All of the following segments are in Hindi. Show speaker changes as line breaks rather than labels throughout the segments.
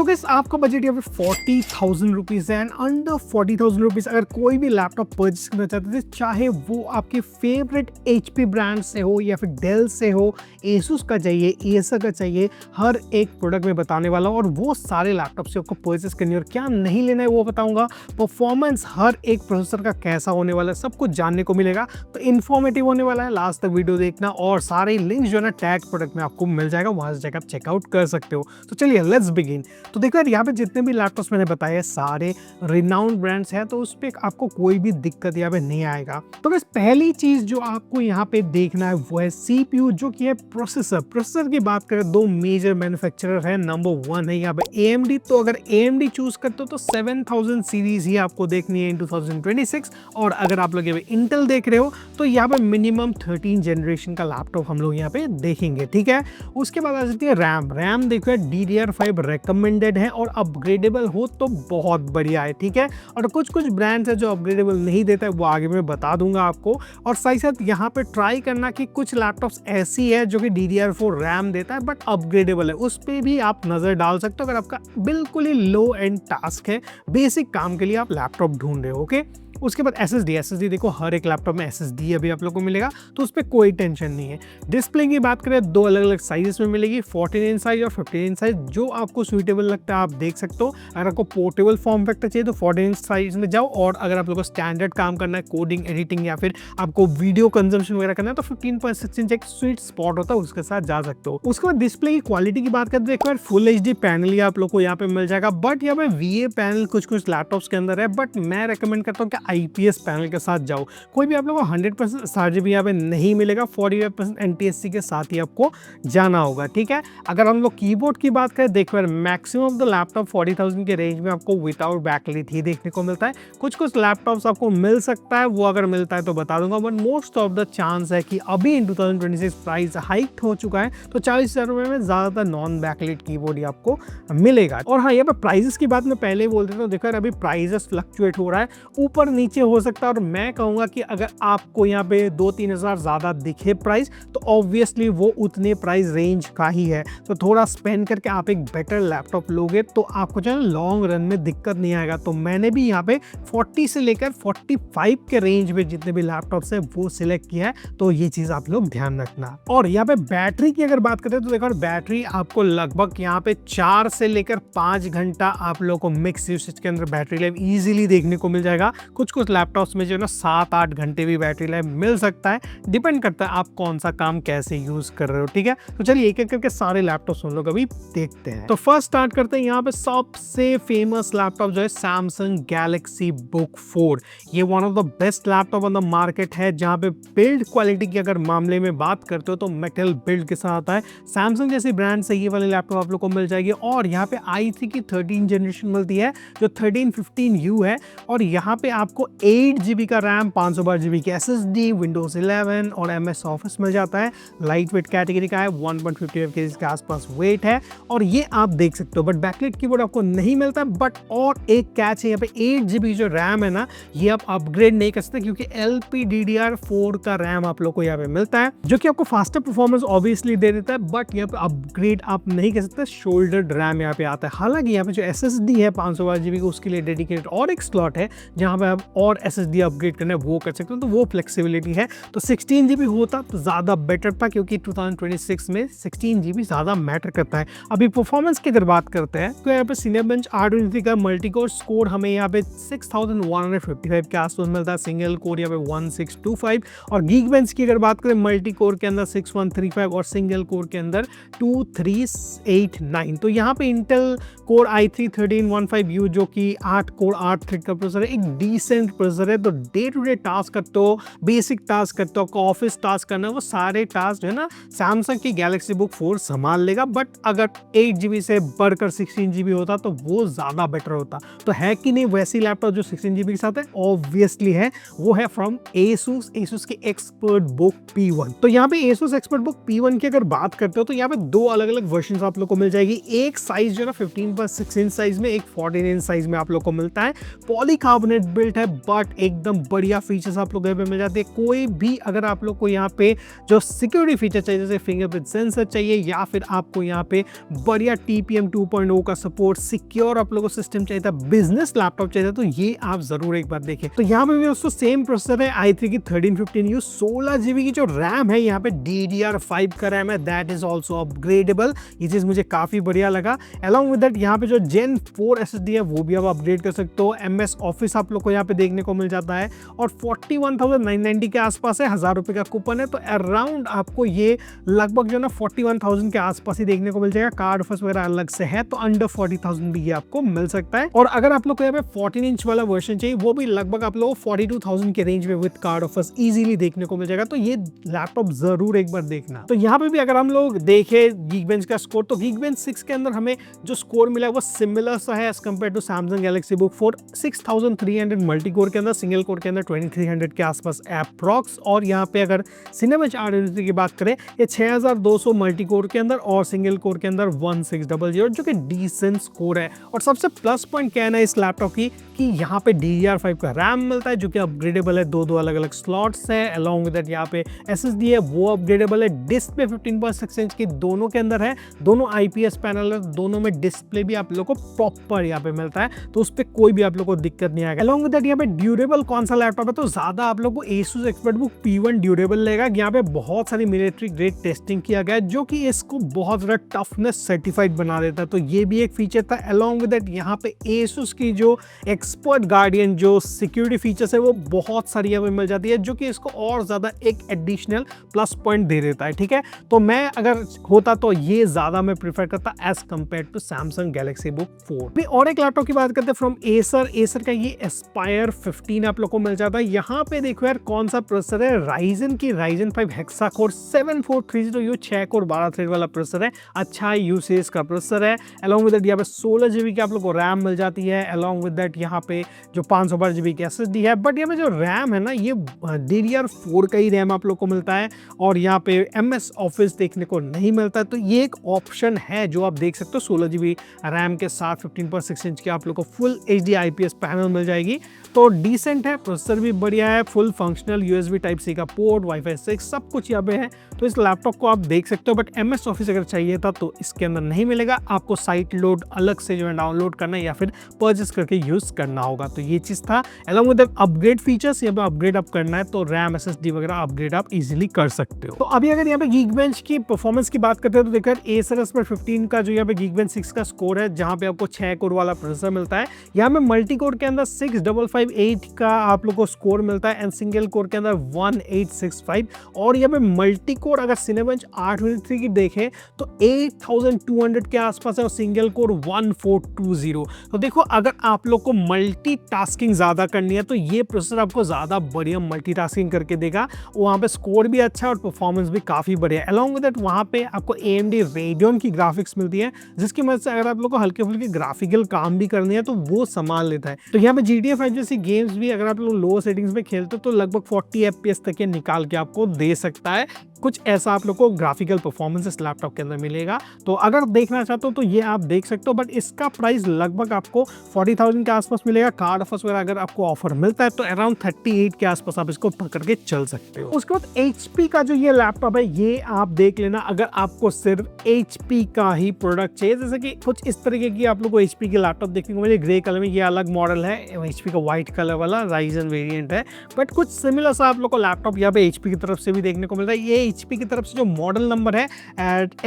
तो गाइस आपका बजट यहाँ पे 40,000 रुपीज़ है एंड अंडर 40,000 रुपीज़ अगर कोई भी लैपटॉप परचेस करना चाहते थे, चाहे वो आपके फेवरेट HP ब्रांड से हो या फिर डेल से हो, एसूस का चाहिए, एसर का चाहिए, हर एक प्रोडक्ट में बताने वाला हूँ और वो सारे लैपटॉप से आपको परचेस करनी और क्या नहीं लेना है वो बताऊंगा। परफॉर्मेंस हर एक प्रोसेसर का कैसा होने वाला है सब कुछ जानने को मिलेगा, तो इन्फॉर्मेटिव होने वाला है। लास्ट तक वीडियो देखना और सारे लिंक्स जो है ना टैग प्रोडक्ट में आपको मिल जाएगा, वहां से जाकर आप चेकआउट कर सकते हो। तो चलिए लेट्स बिगिन। तो देखो यार यहाँ पे जितने भी लैपटॉप्स मैंने बताए सारे रिनाउंड ब्रांड्स हैं, तो उस पर आपको कोई भी दिक्कत यहाँ पे नहीं आएगा। तो बस पहली चीज जो आपको यहाँ पे देखना है वो है CPU, जो कि है प्रोसेसर की बात करें दो मेजर मैन्युफैक्चरर है। नंबर 1 है यहाँ पे AMD, तो अगर AMD चूज करते हो तो 7000 सीरीज ही आपको देखनी है इन 2026, और अगर आप लोग यहाँ पे इंटेल देख रहे हो तो यहाँ पे मिनिमम 13 जनरेशन का लैपटॉप हम लोग यहाँ पे देखेंगे, ठीक है। उसके बाद आ जाती है रैम देखो DDR5 रेकमेंडेड है और अपग्रेडेबल हो तो बहुत बढ़िया है, ठीक है। और कुछ ब्रांड्स है जो अपग्रेडेबल नहीं देता है, वो आगे मैं बता दूंगा आपको। और साथ ही साथ यहाँ पे ट्राई करना कि कुछ लैपटॉप्स ऐसी है जो कि DDR4 रैम देता है बट अपग्रेडेबल है, उस पर भी आप नजर डाल सकते हो अगर आपका बिल्कुल ही लो एंड टास्क है, बेसिक काम के लिए आप लैपटॉप ढूंढ रहे हो, ओके। उसके बाद SSD देखो हर एक लैपटॉप में SSD अभी आप लोग को मिलेगा, तो उस पर कोई टेंशन नहीं है। डिस्प्ले की बात करें दो अलग अलग साइजेस में मिलेगी, 14 इंच साइज और 15 इंच साइज, जो आपको सुइटेबल लगता है आप देख सकते हो। अगर आपको पोर्टेबल फॉर्म फैक्टर चाहिए तो 14 इंच साइज में जाओ, और अगर आप लोग को स्टैंडर्ड काम करना है, कोडिंग एडिटिंग या फिर आपको वीडियो कंजम्पशन वगैरह करना है, तो 15.6 इंच एक स्वीट स्पॉट होता है, उसके साथ जा सकते हो। उसके बाद डिस्प्ले की क्वालिटी की बात करते हैं, एक बार फुल HD पैनल ही आप लोग को यहाँ पे मिल जाएगा, बट यहाँ पे VA पैनल कुछ लैपटॉप्स के अंदर है, बट मैं रेकमेंड करता हूँ कि IPS पैनल के साथ जाओ। कोई भी आप लोगों को 100% RGB यहाँ पे नहीं मिलेगा, 45% NTSC के साथ ही आपको जाना होगा, ठीक है। अगर हम लोग कीबोर्ड की बात करें, देखो यार मैक्सिमम ऑफ द लैपटॉप 40,000 के रेंज में आपको विदाउट बैकलाइट ही देखने को मिलता है। कुछ लैपटॉप्स आपको मिल सकता है, वो अगर मिलता है तो बता दूंगा, but most of the chance है कि अभी इन 2026 प्राइस हाइक हो चुका है, तो 40,000 रुपए में ज्यादातर नॉन बैकलाइट कीबोर्ड ही आपको मिलेगा। और हाँ, यहाँ पे प्राइसेस की बात मैं पहले ही बोल देता हूँ, देखो यार अभी प्राइसेस फ्लक्चुएट हो रहा है, ऊपर नीचे हो सकता है, और मैं कहूंगा कि अगर आपको यहाँ पे 2-3 हजार ज्यादा दिखे प्राइस, तो ऑब्वियसली वो उतने प्राइस रेंज का ही है, तो थोड़ा स्पेंड करके आप एक बेटर लैपटॉप लोगे तो आपको जो है लॉन्ग रन में दिक्कत नहीं आएगा। तो मैंने भी यहाँ पे 40 से लेकर 45 के रेंज में जितने भी लैपटॉप्स है वो सिलेक्ट किया है, तो ये चीज आप लोग ध्यान रखना। और यहाँ पे बैटरी की अगर बात करें तो देखो बैटरी आपको लगभग यहाँ पे 4 से लेकर 5 घंटा आप लोग को मिक्स यूसेज के अंदर बैटरी लाइफ इजीली देखने को मिल जाएगा। कुछ लैपटॉप्स में जो है ना 7-8 घंटे भी बैटरी लाइफ मिल सकता है, डिपेंड करता है आप कौन सा काम कैसे यूज कर रहे हो, ठीक है। तो चलिए एक एक करके सारे लैपटॉप्स हम लोग अभी देखते हैं। तो फर्स्ट स्टार्ट करते हैं यहाँ पे सबसे फेमस लैपटॉप जो है Samsung Galaxy Book 4। ये one of the best laptop on the market है, जहाँ पे बिल्ड क्वालिटी की अगर मामले में बात करते हो तो मेटल बिल्ड के साथ आता है। सैमसंग जैसी ब्रांड से ये वाले लैपटॉप आप लोग को मिल जाएगी, और यहाँ पे i3 की 13 जनरेशन मिलती है जो 1315U है, और यहाँ पे आपको 8GB का रैम, 512GB की SSD, Windows 11 और MS Office मिल जाता है। लाइट वेट कैटेगरी का है, 1.55 kg के आसपास वेट है, और ये आप देख सकते हो। बट बैकलाइट कीबोर्ड आपको नहीं मिलता, बट और एक कैच है यहाँ पे 8GB जो रैम है ना, ये आप अपग्रेड नहीं कर सकते क्योंकि LPDDR4 का रैम आप लोग को यहाँ पे मिलता है, जो कि आपको फास्टर परफॉर्मेंस ऑब्वियसली दे देता है, बट यहाँ पे अपग्रेड आप नहीं कर सकते। शोल्डर्ड रैम यहाँ पे आता है। हालांकि यहाँ पे जो SSD है 512GB की, उसके लिए डेडिकेटेड और एक स्लॉट है जहाँ पे आप और SSD अपग्रेड करना है वो कर सकते हो, तो वो फ्लेक्सिबिलिटी है। तो 16GB होता तो ज्यादा बेटर था, क्योंकि 2026 में 16GB ज्यादा मैटर करता है। अभी परफॉर्मेंस की अगर बात करते हैं तो यहाँ पे Cinebench R23 का मल्टीकोर स्कोर हमें यहाँ पे 6155 के आसपास मिलता है, सिंगल कोर यहाँ पे 1625, और Geekbench की अगर बात करें मल्टी कोर के अंदर 6135 और सिंगल कोर के अंदर 2389। तो यहाँ पे इंटेल कोर i3 1315U जो कि 8 कोर 8 थ्रेड का प्रोसेसर है, एक डिसेंट प्रोसेसर है। तो डे टू डे टास्क करते हो, बेसिक टास्क करते हो, ऑफिस टास्क करना है, वो सारे टास्क जो है ना सैमसंग की गैलेक्सी बुक 4 संभाल लेगा। बट अगर 8GB से बढ़कर 16GB होता तो वो ज्यादा बेटर होता। तो है कि नहीं वैसी लैपटॉप जो 16GB के साथ है? ऑब्वियसली है, वो है फ्रॉम Asus की एक्सपर्ट बुक P1। तो यहाँ पे Asus एक्सपर्ट बुक P1 की अगर बात करते हो तो यहाँ पे दो अलग अलग वर्जन आप लोग को मिल जाएगी। एक साइज जो है ना 15.6 इंच साइज में, एक 14 इंच साइज में आप लोग को मिलता है। पॉलीकार्बोनेट बिल्ट है, है, बट एकदम बढ़िया फीचर्स आप लोग यहाँ पे मिल जाते हैं। कोई भी अगर आप लोग को यहाँ पे जो सिक्योरिटी फीचर चाहिए, जैसे फिंगरप्रिंट सेंसर चाहिए या फिर आपको यहाँ पे बढ़िया TPM 2.0 का सपोर्ट, सिक्योर आप लोगों को सिस्टम चाहिए था, बिजनेस लैपटॉप चाहिए था, तो ये आप जरूर एक बार देखें। तो यहाँ पे भी दोस्तों सेम प्रोसेसर है i3 की 1315U, 16GB की जो रैम है, यहाँ पे DDR5 का रैम है, दैट इज ऑल्सो अपग्रेडेबल। ये चीज मुझे काफी बढ़िया लगा। अलॉन्ग विद दैट यहाँ पे जो Gen 4 SSD है वो भी आप अपग्रेड कर सकते हो। MS ऑफिस आप लोग को यहाँ पे देखने को मिल जाता है और 41,990 के आसपास है, 1000 रुपए का कूपन है, तो अराउंड आपको ये लगभग जो ना 41,000 के आसपास ही देखने को मिल जाएगा। कार्ड ऑफर्स वगैरह अलग से है, तो अंडर 40,000 भी ये आपको मिल सकता है। और अगर आप लोग को यहाँ पे 14 इंच वाला वर्जन चाहिए, वो भी लगभग आप लोगों को 42,000 के रेंज में विद कार्ड ऑफर्स इजीली देखने को मिल जाएगा। तो ये लैपटॉप जरूर एक बार देखना। तो यहाँ पे भी अगर हम लोग देखें Geekbench का स्कोर, तो Geekbench 6 के अंदर हमें जो स्कोर मिला है वो सिमिलर सा है as compare to Samsung Galaxy Book 4। 6300 multi core के अंदर, सिंगल कोर के अंदर 2300 के आसपास एप्रॉक्स। और यहाँ पे अगर Cinebench 8 की बात करें, ये 6200 मल्टी कोर के अंदर और सिंगल कोर के अंदर 1600, जो कि डिसेंट स्कोर है। और सबसे प्लस पॉइंट क्या है ना इस लैपटॉप की, कि यहाँ पे DDR5 का रैम मिलता है जो कि अपग्रेडेबल है, दो अलग अलग स्लॉट्स है। अलॉन्ग विद दैट यहाँ पे SSD है वो अपग्रेडेबल है। डिस्प्ले 15.6 इंच की दोनों के अंदर है, दोनों IPS पैनल है, दोनों में डिस्प्ले भी आप लोग को प्रॉपर यहाँ पे मिलता है, तो उस पर कोई भी आप लोग को दिक्कत नहीं आएगा। अलॉन्ग विद दैट यहाँ पे ड्यूरेबल कौन सा लैपटॉप है, तो ज्यादा आप लोग को Asus ExpertBook P1 ड्यूरेबल लेगा। यहाँ पे बहुत सारी मिलिट्री ग्रेड टेस्टिंग किया गया है जो कि इसको बहुत ज्यादा टफनेस सर्टिफाइड बना देता है, तो ये भी एक फीचर था। अलॉन्ग विद दैट यहाँ पे Asus की जो एक्सपर्ट गार्डियन जो सिक्योरिटी फीचर्स है वो बहुत सारी यहाँ पे मिल जाती है, जो कि इसको और ज्यादा एक एडिशनल प्लस पॉइंट दे देता है। ठीक है, तो मैं अगर होता तो ये ज्यादा मैं प्रीफर करता as compare to Samsung Galaxy Book 4। भी और एक लैपटॉप की बात करते हैं फ्रॉम Acer का ये Aspire 15 आप लोग को मिल जाता है। यहाँ पे देखो यार कौन सा प्रोसेसर है, Ryzen की Ryzen 5 hexa core 7430U 6 core 12 thread वाला प्रोसेसर है, अच्छा यूसेज का प्रोसेसर है। अलॉन्ग विद दैट यहाँ पे 16GB की आप लोग को रैम मिल जाती है। अलॉन्ग विद दैट यहाँ पे जो 512GB की SSD है, बट यहाँ पे जो रैम है ना ये DDR4 का ही रैम आप लोग को मिलता है और यहाँ पे MS ऑफिस देखने को नहीं मिलता है, तो ये एक ऑप्शन है जो आप देख सकते हो। 16GB रैम के साथ 15.6 इंच की आप लोग को फुल HD IPS पैनल मिल जाएगी, तो डिसेंट है, प्रोसेसर भी बढ़िया है, फुल फंक्शनल USB Type-C का पोर्ट, Wi-Fi 6 सब कुछ यहाँ पे है, तो इस लैपटॉप को आप देख सकते हो। बट MS ऑफिस अगर चाहिए था तो इसके अंदर नहीं मिलेगा, आपको साइट लोड अलग से जो है डाउनलोड करना या फिर परचेस करके यूज करना होगा, तो ये चीज था। अलॉन्ग विद अपग्रेड फीचर्स, यहाँ पे अपग्रेड आप करना है तो रैम SSD वगैरह अपग्रेड आप इजीली कर सकते हो। तो अभी अगर यहाँ पे Geekbench की परफॉर्मेंस की बात करते हैं तो देखकर Acer Aspire 15 का जो यहाँ पे Geekbench 6 का स्कोर है, जहाँ पे आपको 6 कोर वाला प्रोसेसर मिलता है। यहाँ पे मल्टी कोर के अंदर 6558 का आप लोग को स्कोर मिलता है एंड सिंगल कोर के अंदर 1865। और यहाँ पे मल्टी कोर अगर Cinebench 823 की देखें तो 8200 के आसपास है और सिंगल कोर 1420। तो देखो अगर आप लोग को मल्टीटास्किंग ज्यादा करनी है तो ये प्रोसेसर आपको ज्यादा बढ़िया मल्टीटास्किंग करके देगा। वहाँ पे स्कोर भी अच्छा है और परफॉर्मेंस भी काफी बढ़िया। अलॉन्ग विद दैट वहाँ पे आपको AMD Radeon की ग्राफिक्स मिलती है, जिसकी मदद से अगर आप लोग को हल्के फुल्के ग्राफिकल काम भी करनी है तो वो संभाल लेता है। तो यहाँ पे GTA 5 जैसी गेम्स भी अगर आप लोग लो सेटिंग्स में खेलते हो तो लगभग 40 FPS तक ये निकाल के आपको दे सकता है। कुछ ऐसा आप लोग को ग्राफिकल परफॉर्मेंस इस लैपटॉप के अंदर मिलेगा, तो अगर देखना चाहते हो तो ये आप देख सकते हो। बट इसका प्राइस लगभग आपको 40,000 के आसपास मिलेगा। कार्ड ऑफर्स वगैरह अगर आपको ऑफर मिलता है तो अराउंड 38 के आसपास आप इसको पकड़ के चल सकते हो। उसके बाद HP का जो ये लैपटॉप है ये आप देख लेना, अगर आपको सिर्फ HP का ही प्रोडक्ट चाहिए, जैसे कि कुछ इस तरीके की आप लोग को HP के लैपटॉप देखने को मिले ग्रे कलर में, ये अलग मॉडल है, HP का व्हाइट कलर वाला Ryzen वेरिएंट है। बट कुछ सिमिलर सा आप लोग को लैपटॉप यहाँ पे HP की तरफ से भी देखने को मिलता है। ये HP की तरफ से जो मॉडल नंबर है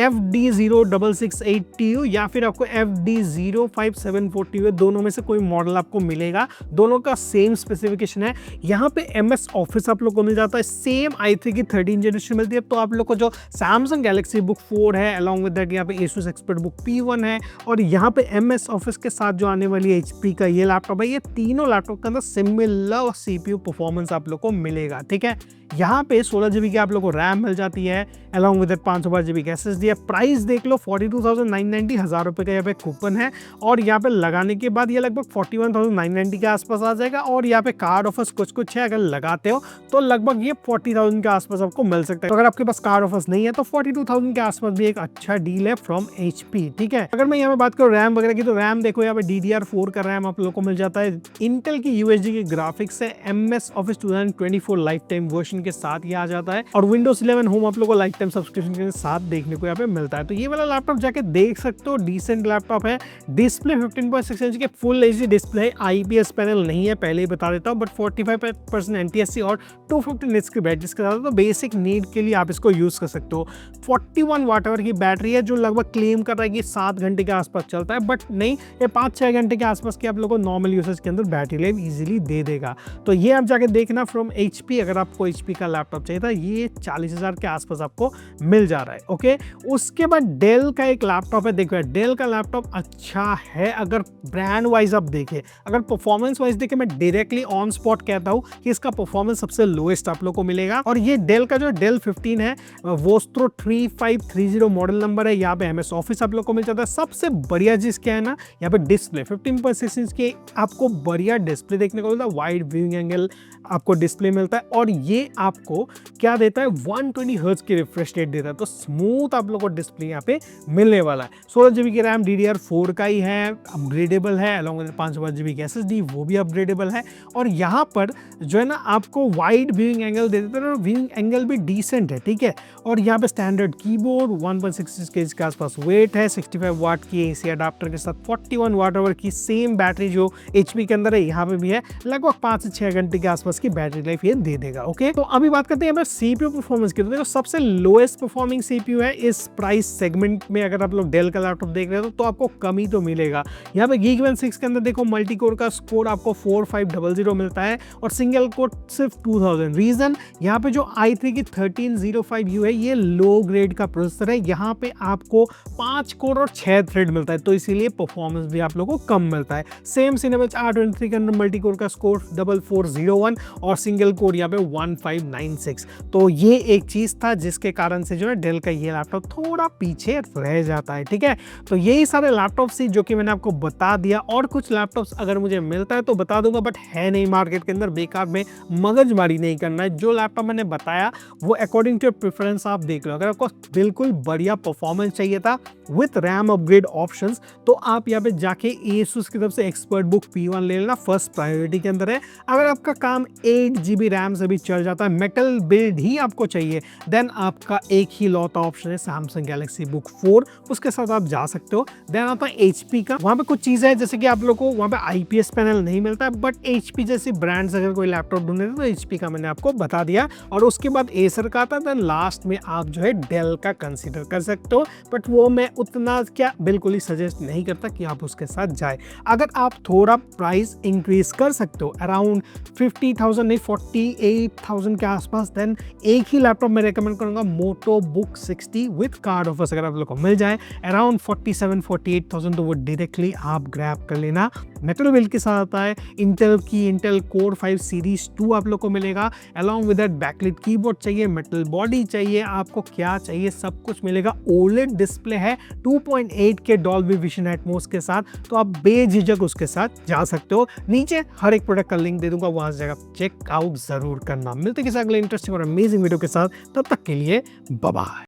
FD0668TU या फिर आपको FD05740 दोनों में से कोई मॉडल आपको मिलेगा, दोनों का सेम स्पेसिफिकेशन है। यहाँ पे MS ऑफिस आप लोग को मिल जाता है, सेम i3 की 13 जनरेशन मिलती है। तो आप लोग को जो Samsung Galaxy Book 4 है, अलॉन्ग विद दैट यहाँ पे Asus ExpertBook P1 है और यहाँ पे MS ऑफिस के साथ जो आने वाली HP का ये लैपटॉप है, ये तीनों लैपटॉप के अंदर सिमिलर CPU परफॉर्मेंस आप लोग को मिलेगा। ठीक है, यहाँ पे 16GB की आप लोग को रैम मिल मिल जाती है, अलॉन्ग विद 512 GB की SSD है। प्राइस देख लो 42,990, 1000 रुपये का यहाँ पे कूपन है और यहाँ पे लगाने के बाद ये लगभग 41,990 के आसपास आ जाएगा। और यहाँ पे कार्ड ऑफर्स कुछ है, अगर लगाते हो तो लगभग ये 40,000 के आसपास आपको मिल सकता है। तो अगर आपके पास कार्ड ऑफर्स नहीं है तो 42,000 के आसपास भी एक अच्छा डील है फ्रॉम HP, ठीक है। अगर मैं यहाँ पे बात करूँ रैम वगैरह की, तो रैम देखो यहाँ पे DDR4 का रैम आप लोगों को मिल जाता है। इंटेल की UHD के ग्राफिक्स है, MS Office 2024 life time version के साथ ये आ जाता है और Windows 11 होम आप लोगों को लाइफ टाइम सब्सक्रिप्शन के साथ देखने को यहाँ पे मिलता है। तो ये वाला लैपटॉप जाके देख सकते हो, डिसेंट लैपटॉप है। डिस्प्ले 15.6 इंच के फुल HD डिस्प्ले है, IPS पैनल नहीं है, पहले ही बता देता हूँ, बट 45% NTSC और 250 निट्स की बैटरी के साथ, तो बेसिक नीड के लिए आप इसको यूज कर सकते हो। 41 वाट आवर की बैटरी है, जो लगभग क्लेम कर रहा है कि 7 घंटे के आसपास चलता है, बट नहीं, ये 5-6 घंटे के आसपास की आप लोगों को नॉर्मल यूसेज के अंदर बैटरी लाइफ इजीली दे देगा। तो ये आप जाके देखना फ्रॉम HP, अगर आपको HP का लैपटॉप चाहिए था, ये 40,000 के आसपास आपको मिल जा रहा है। ओके, उसके बाद डेल का एक लैपटॉप है, देखो डेल का लैपटॉप अच्छा है। अगर ब्रांड वाइज आप देखें, अगर परफॉर्मेंस वाइज देखें, मैं डायरेक्टली ऑन स्पॉट कहता हूँ कि इसका परफॉर्मेंस सबसे लोएस्ट आप लोग को मिलेगा। और ये डेल का जो डेल 15 है, वोस्ट्रो 3530 मॉडल नंबर है। यहाँ पे MS ऑफिस आप लोग को मिल जाता है। सबसे बढ़िया चीज क्या है ना, यहाँ पे डिस्प्ले 15.6 इंच की आपको बढ़िया डिस्प्ले देखने को मिलता है, वाइड व्यूइंग एंगल आपको डिस्प्ले मिलता है और ये आपको क्या देता है, 120 हर्ट्ज की रिफ्रेश रेट देता है। तो स्मूथ आप लोग को डिस्प्ले यहाँ पे मिलने वाला है। 16 GB की रैम DDR4 का ही है, अपग्रेडेबल है, अलॉन्ग विद 512 GB की SSD वो भी अपग्रेडेबल है। और यहाँ पर जो है ना आपको वाइड व्यूइंग एंगल दे देते हैं और व्यूइंग एंगल भी डिसेंट है, ठीक है। और यहाँ पे स्टैंडर्ड कीबोर्ड, 1.66 kg के आसपास वेट है, 65 वाट की AC अडाप्टर के साथ 41 वाट आवर की सेम बैटरी जो HP के अंदर है यहाँ पे भी है, लगभग 5 से 6 घंटे के आसपास की बैटरी लाइफ ये दे देगा। ओके, तो अभी बात करते हैं यहाँ पे CPU परफॉर्मेंस की। तो देखो सबसे लोएस्ट परफॉर्मिंग CPU है इस प्राइस सेगमेंट में। अगर आप लोग डेल का लैपटॉप देख रहे हो तो आपको कमी तो मिलेगा। यहाँ पे Geekbench 6 के अंदर देखो मल्टी कोर का स्कोर आपको 4500 मिलता है और सिंगल कोर सिर्फ 2000। रीजन, यहाँ पे जो i3 की 1305U है, ये लो ग्रेड का प्रोसेसर है। यहाँ पे आपको 5 कोर और 6 थ्रेड मिलता है, तो इसीलिए परफॉर्मेंस भी आप लोगों को कम मिलता है। सेम Cinebench R23 के अंदर मल्टी कोर का स्कोर 4401 और सिंगल कोर यहाँ पे 1596। तो ये एक चीज था जिसके कारण से जो है डेल का ये लैपटॉप थोड़ा पीछे रह जाता है, ठीक है। तो यही सारे लैपटॉप्स जो कि मैंने आपको बता दिया। और कुछ लैपटॉप्स अगर मुझे मिलता है तो बता दूंगा, बट है नहीं मार्केट के अंदर, बेकार में मगजमारी नहीं करना है। जो लैपटॉप मैंने बताया वो अकॉर्डिंग टू प्रेफरेंस आप देख लो। अगर आपको बिल्कुल बढ़िया परफॉर्मेंस चाहिए था विथ रैम अपग्रेड ऑप्शंस, तो आप यहाँ पे जाके Asus की तरफ से एक्सपर्ट बुक P1 ले लेना, फर्स्ट प्रायोरिटी के अंदर है। अगर आपका काम 8 GB रैम से भी चल जाता है, मेटल बिल्ड ही आपको चाहिए, देन आपका एक ही लौता ऑप्शन है Samsung Galaxy Book 4, उसके साथ आप जा सकते हो। देन आता है HP का, वहाँ पे कुछ चीज़ें हैं जैसे कि आप लोग को वहाँ पे IPS पैनल नहीं मिलता है, बट HP जैसी ब्रांड्स अगर कोई लैपटॉप ढूंढे तो HP का मैंने आपको बता दिया। और उसके बाद Acer का आता है, देन लास्ट में आप जो है डेल का कंसीडर कर सकते हो, बट वो मैं उतना क्या बिल्कुल ही सजेस्ट नहीं करता कि आप उसके साथ जाए। अगर आप थोड़ा प्राइस इंक्रीज कर सकते हो अराउंड 50,000 नहीं 48,000 के आसपास, देन एक ही लैपटॉप मैं रेकमेंड करूंगा, Moto Book 60 with card offers अगर आप लोग को मिल जाए अराउंड 47-48,000, तो वो डायरेक्टली आप ग्रैब कर लेना। मेटल बिल्ड के साथ आता है इंटेल की इंटेल Core 5 सीरीज 2 आप लोग को मिलेगा, along with that backlit keyboard चाहिए, मेटल बॉडी चाहिए, आपको क्या चाहिए सब कुछ मिलेगा। OLED डिस्प्ले है 2.8 के डॉल्बी विजन एटमॉस के साथ, तो आप बेझिझक उसके साथ जा सकते हो। नीचे हर एक प्रोडक्ट का लिंक दे दूंगा, वहां से जगह चेक आउट जरूर करना। मिलते किसी अगले इंटरेस्टिंग और अमेजिंग वीडियो के साथ, तब तक के लिए बाय बाय।